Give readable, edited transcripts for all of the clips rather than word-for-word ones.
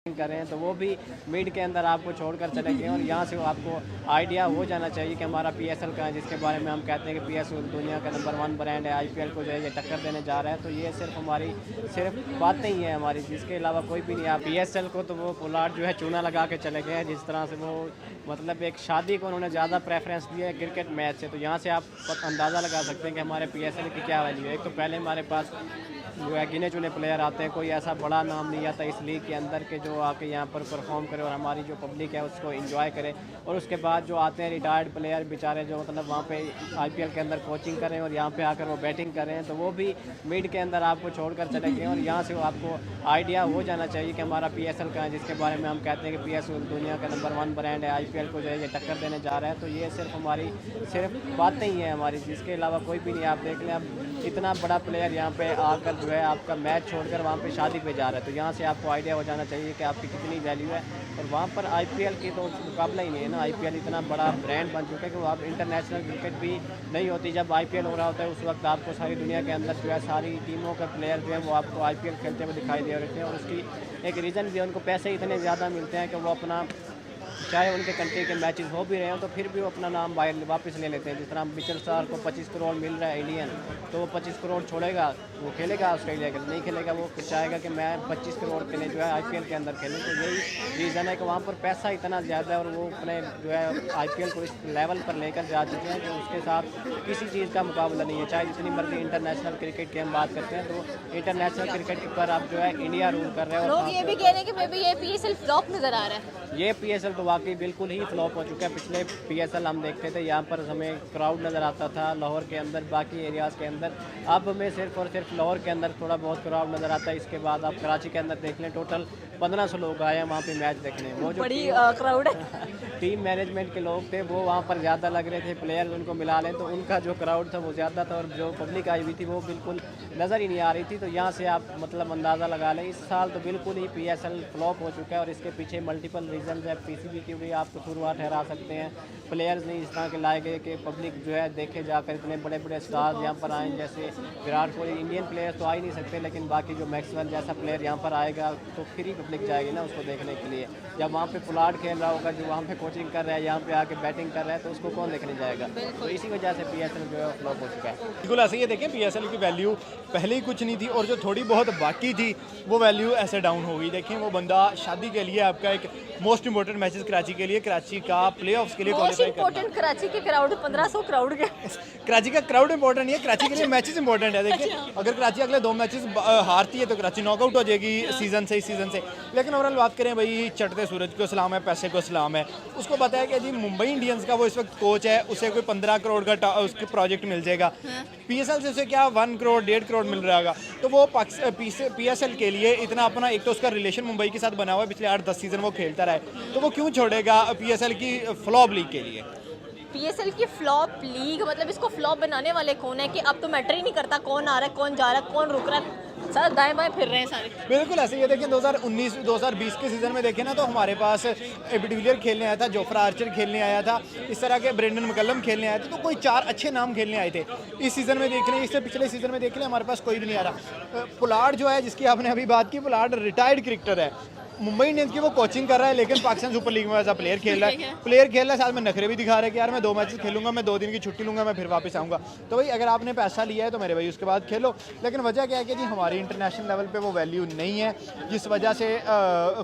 कर रहे हैं तो वो भी मिड के अंदर आपको छोड़कर चले गए और यहाँ से वो आपको आइडिया हो जाना चाहिए कि हमारा पीएसएल का है, जिसके बारे में हम कहते हैं कि पीएसएल दुनिया का नंबर 1 ब्रांड है, आईपीएल को जो है ये टक्कर देने जा रहा है। तो ये सिर्फ हमारी सिर्फ बातें ही हैं हमारी, जिसके अलावा कोई भी नहीं है। पीएसएल को तो वो पोलार्ड जो है चूना लगा के चले गए हैं, जिस तरह से वो मतलब एक शादी को उन्होंने ज़्यादा प्रेफरेंस दिया है क्रिकेट मैच से। तो यहाँ से आप अंदाज़ा लगा सकते हैं कि हमारे पीएसएल की क्या वैल्यू है। एक तो पहले हमारे पास जो है गिने चुने प्लेयर आते हैं, कोई ऐसा बड़ा नाम नहीं आता इस लीग के अंदर के जो आके यहाँ पर परफॉर्म करे और हमारी जो पब्लिक है उसको एंजॉय करे। और उसके बाद जो आते हैं रिटायर्ड प्लेयर बेचारे, जो मतलब वहाँ पे आईपीएल के अंदर कोचिंग कर रहे हैं और यहाँ पे आकर वो बैटिंग कर रहे हैं, तो वो भी मिड के अंदर आपको छोड़कर चले गए और यहाँ से वो आपको आइडिया हो जाना चाहिए कि हमारा पीएसएल का है, जिसके बारे में हम कहते हैं कि पीएसएल दुनिया का नंबर 1 ब्रांड है, आईपीएल को जो है ये टक्कर देने जा रहा है। तो ये सिर्फ हमारी सिर्फ बातें ही हैं हमारी, जिसके अलावा कोई भी नहीं। आप देख लें, अब इतना बड़ा प्लेयर यहाँ पे आकर जो है आपका मैच छोड़कर वहाँ पे शादी पे जा रहा है, तो यहाँ से आपको आइडिया हो जाना चाहिए कि आपकी कितनी वैल्यू है। और वहाँ पर आईपीएल की तो मुकाबला ही नहीं है ना, आईपीएल इतना बड़ा ब्रांड बन चुका है कि वो आप इंटरनेशनल क्रिकेट भी नहीं होती। जब आईपीएल हो रहा होता है उस वक्त आपको सारी दुनिया के अंदर जो है सारी टीमों के प्लेयर जो है वो आपको आईपीएल खेलते हुए दिखाई दे रहे हैं। और उसकी एक रीज़न भी है, उनको पैसे इतने ज़्यादा मिलते हैं कि वो अपना, चाहे उनके कंट्री के मैचेस हो भी रहे हो तो फिर भी वो अपना नाम बाहर वापस ले लेते हैं। जिस तरह मिचेल स्टार्क को 25 करोड़ मिल रहा है इंडियन, तो वो 25 करोड़ छोड़ेगा, वो खेलेगा ऑस्ट्रेलिया के लिए, नहीं खेलेगा वो चाहेगा कि मैं 25 करोड़ के लिए जो है आईपीएल के अंदर खेलूँ। तो यही रीज़न है कि वहाँ पर पैसा इतना ज़्यादा है और वो अपने जो है आईपीएल को इस लेवल पर लेकर जा चुके हैं कि उसके साथ किसी चीज़ का मुकाबला नहीं है। चाहे जितनी मर्जी इंटरनेशनल क्रिकेट की हम बात करते हैं, तो इंटरनेशनल क्रिकेट पर आप जो है इंडिया रूल कर रहे हैं। लोग ये भी कह रहे हैं कि मे बी ये पीएसएल फ्लॉप नजर आ रहा है। ये पीएसएल तो वाकई बिल्कुल ही फ्लॉप हो चुका है। पिछले पीएसएल हम देखते थे, यहाँ पर हमें क्राउड नज़र आता था लाहौर के अंदर, बाकी एरियाज़ के अंदर। अब हमें सिर्फ और सिर्फ लाहौर के अंदर थोड़ा बहुत क्राउड नज़र आता है। इसके बाद आप कराची के अंदर देख लें, टोटल 1500 लोग आए हैं वहाँ पे मैच देखने। वो जो बड़ी क्राउड है। टीम मैनेजमेंट के लोग थे वो वहाँ पर ज़्यादा लग रहे थे, प्लेयर्स उनको मिला लें तो उनका जो क्राउड था वो ज़्यादा था और जो पब्लिक आई हुई थी वो बिल्कुल नज़र ही नहीं आ रही थी। तो यहाँ से आप मतलब अंदाज़ा लगा लें, इस साल तो बिल्कुल ही पीएसएल फ्लॉप हो चुका है। और इसके पीछे मल्टीपल रीजन है, पीसीबी की भी आप कसूरवार ठहरा सकते हैं, प्लेयर्स नहीं इस तरह के लाए गए कि पब्लिक जो है देखे जाकर इतने बड़े बड़े स्टार्स यहाँ पर आए, जैसे विराट कोहली। इंडियन प्लेयर्स तो आ ही नहीं सकते, लेकिन बाकी जो मैक्सवेल जैसा प्लेयर यहाँ पर आएगा तो फिर ही पब्लिक जाएगी ना उसको देखने के लिए। जब वहाँ पे पोलार्ड खेल रहा होगा, जो वहाँ पे कोचिंग कर रहा है, यहाँ पे आके बैटिंग कर रहा है, तो उसको कौन देखने जाएगा। तो इसी वजह से पीएसएल जो है फ्लॉप हो चुका है। बिल्कुल ऐसे ही देखें, पीएसएल की वैल्यू पहले ही कुछ नहीं थी और जो थोड़ी बहुत बाकी थी वो वैल्यू ऐसे डाउन हो गई। देखें, वो बंदा शादी के लिए आपका एक मोस्ट इंपॉर्टेंट मैचेस कराची के लिए, कराची का प्लेऑफ्स के लिए क्वालीफाई करना, कराची के क्राउड 1500 क्राउड के कराची का क्राउड इंपॉर्टेंट नहीं है, कराची के लिए मैचेस इंपॉर्टेंट है। देखिए, अगर कराची अगले 2 मैचेस हारती है तो कराची नॉकआउट हो जाएगी सीजन से, इस सीजन से। लेकिन ओवरऑल बात करें भाई, चढ़ते सूरज को सलाम है, पैसे को सलाम है। उसको पता है कि जी मुंबई इंडियंस का वो इस वक्त कोच है, उसे कोई 15 करोड़ का उसके प्रोजेक्ट मिल जाएगा। पीएसएल से उसे क्या 1 करोड़ 1.5 करोड़ मिल रहा होगा। तो वो पीएसएल के लिए इतना अपना, एक तो उसका रिलेशन मुंबई के साथ बना हुआ है, पिछले 8-10 सीजन वो खेलता रहा है, तो वो क्यों छोड़ेगा पीएसएल की फ्लॉप लीग के लिए। पीएसएल की फ्लॉप लीग, मतलब इसको फ्लॉप बनाने वाले कौन है कि अब तो मैटर ही नहीं करता कौन आ रहा है, कौन जा रहा है, कौन रुक रहा है, सर दाएं बाएं फिर रहे हैं सारे। बिल्कुल ऐसे ही देखें, 2019-2020 के सीज़न में देखें ना, तो हमारे पास एबी डिविलियर खेलने आया था, जोफ्रा आर्चर खेलने आया था, इस तरह के ब्रेंडन मैकलम खेलने आए थे, तो कोई 4 अच्छे नाम खेलने आए थे। इस सीज़न में देख लें, इससे पिछले सीज़न में देख लें, हमारे पास कोई भी नहीं आ रहा। पोलार्ड जो है, जिसकी आपने अभी बात की, पोलार्ड रिटायर्ड क्रिकेटर है, मुंबई इंडियंस की वो कोचिंग कर रहा है, लेकिन पाकिस्तान सुपर लीग में ऐसा प्लेयर खेल रहा है, साथ में नखरे भी दिखा रहा है कि यार मैं 2 मैचेस खेलूंगा, मैं 2 दिन की छुट्टी लूंगा, मैं फिर वापस आऊँगा। तो भाई अगर आपने पैसा लिया है तो मेरे भाई उसके बाद खेलो। लेकिन वजह क्या है कि जी हमारी इंटरनेशनल लेवल पे वो वैल्यू नहीं है, जिस वजह से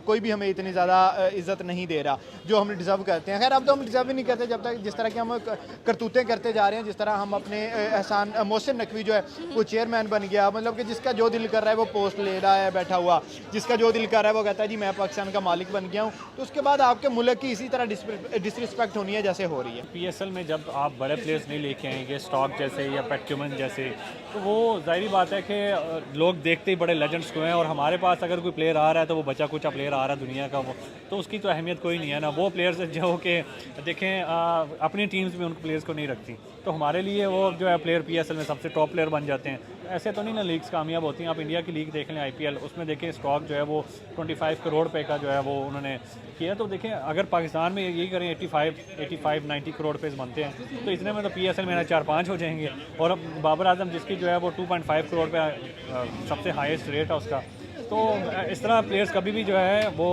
कोई भी हमें इतनी ज़्यादा इज्जत नहीं दे रहा जो हम डिज़र्व करते हैं। खैर, अब तो हम डिज़र्व ही नहीं करते, जब तक जिस तरह की हम करतूतें करते जा रहे हैं, जिस तरह हम अपने एहसान मोहसिन नकवी जो है वो चेयरमैन बन गया, मतलब कि जिसका जो दिल कर रहा है वो पोस्ट ले रहा है बैठा हुआ, जिसका जो दिल कर रहा है वो कहता है जी मैं पाकिस्तान का मालिक बन गया हूँ। तो उसके बाद आपके मुल्क की इसी तरह डिसरिस्पेक्ट होनी है जैसे हो रही है। पीएसएल में जब आप बड़े प्लेयर्स नहीं लेके आएंगे, स्टॉक जैसे या पैट क्यूमन जैसे, तो वो जाहिर बात है कि लोग देखते ही बड़े लेजेंड्स को हैं। और हमारे पास अगर कोई प्लेयर आ रहा है तो वो बचा कुचा प्लेयर आ रहा है दुनिया का, वो तो उसकी तो अहमियत कोई नहीं है ना। वो प्लेयर्स जो कि देखें अपनी टीम्स में उन प्लेयर्स को नहीं रखती, तो हमारे लिए वो जो है प्लेयर पीएसएल में सबसे टॉप प्लेयर बन जाते हैं। ऐसे तो नहीं ना लीग्स कामयाब होती हैं। आप इंडिया की लीग देख लें, आईपीएल, उसमें देखें स्टॉक जो है वो 25 करोड़ रुपए का जो है वो उन्होंने किया। तो देखें अगर पाकिस्तान में यही करें 85-90 करोड़ रुपए बनते हैं, तो इतने में तो पीएसएल में 4-5 हो जाएंगे। और अब बाबर आजम जिसकी जो है वो 2.5 करोड़ रुपये सबसे हाईएस्ट रेट है उसका, तो इस तरह प्लेयर्स कभी भी जो है वो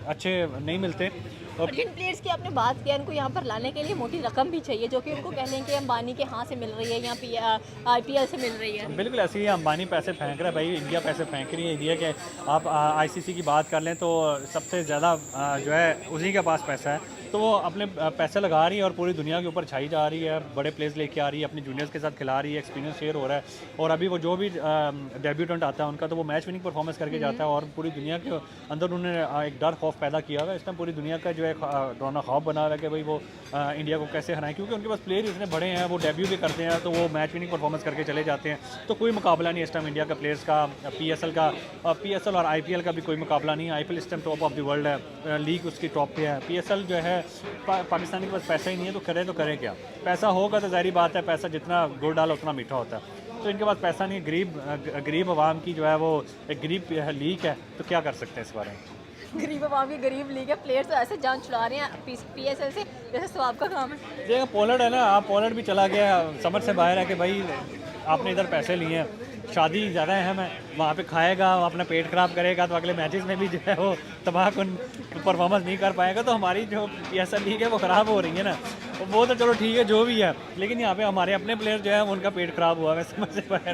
अच्छे नहीं मिलते। और जिन प्लेयर्स की आपने बात किया उनको यहाँ पर लाने के लिए मोटी रकम भी चाहिए, जो कि उनको कह लें कि अंबानी के यहाँ से मिल रही है या IPL से मिल रही है। बिल्कुल ऐसे ही अंबानी पैसे फेंक रहा है भाई, इंडिया पैसे फेंक रही है। इंडिया के आप ICC की बात कर लें तो सबसे ज़्यादा जो है उसी के पास पैसा है, तो वो अपने पैसे लगा रही है और पूरी दुनिया के ऊपर छाई जा रही है, बड़े प्लेयर्स लेके आ रही है, अपने जूनियर्स के साथ खिला रही है, एक्सपीरियंस शेयर हो रहा है। और अभी वो जो भी डेब्यूटेंट आता है उनका तो वो मैच विनिंग परफॉर्मेंस करके जाता है और पूरी दुनिया के अंदर उन्होंने एक डर खौफ पैदा किया हुआ है। इस टाइम पूरी दुनिया का जो है रोना ख्वाब बना हुआ है कि भाई वो इंडिया को कैसे हराएं, क्योंकि उनके पास प्लेयर इतने बड़े हैं, वो डेब्यू भी करते हैं तो वो मैच विनिंग परफॉर्मेंस करके चले जाते हैं। तो कोई मुकाबला नहीं इस टाइम इंडिया का प्लेयर्स का, PSL और IPL का भी कोई मुकाबला नहीं है। IPL इस time top of the world है, लीग उसकी टॉप पे है। PSL जो है पाकिस्तानी के पास पैसा ही नहीं है, तो करें क्या? पैसा होगा तो ज़ाहिर बात है, पैसा जितना गुड़ डालो उतना मीठा होता है। तो इनके पास पैसा नहीं, गरीब आवाम की जो है वो एक गरीब लीग है, तो क्या कर सकते हैं इस बारे में? गरीब आवाम की गरीब लीग है, प्लेयर्स तो ऐसे जान छुड़ा रहे हैं PSL से जैसे स्वाब का काम है। देखिए पोलैंड है ना, आप पोलैंड भी चला गया, समझ से बाहर है कि भाई आपने इधर पैसे लिए हैं, शादी ज़्यादा अहम है, वहाँ पे खाएगा, अपना पेट ख़राब करेगा तो अगले मैचेस में भी जो है वो तबाहकुन परफॉर्मेंस नहीं कर पाएगा। तो हमारी जो PSL लीग है वो ख़राब हो रही है ना, वो तो चलो ठीक है जो भी है, लेकिन यहाँ पे हमारे अपने प्लेयर जो है उनका पेट ख़राब हुआ है, समझ से बाहर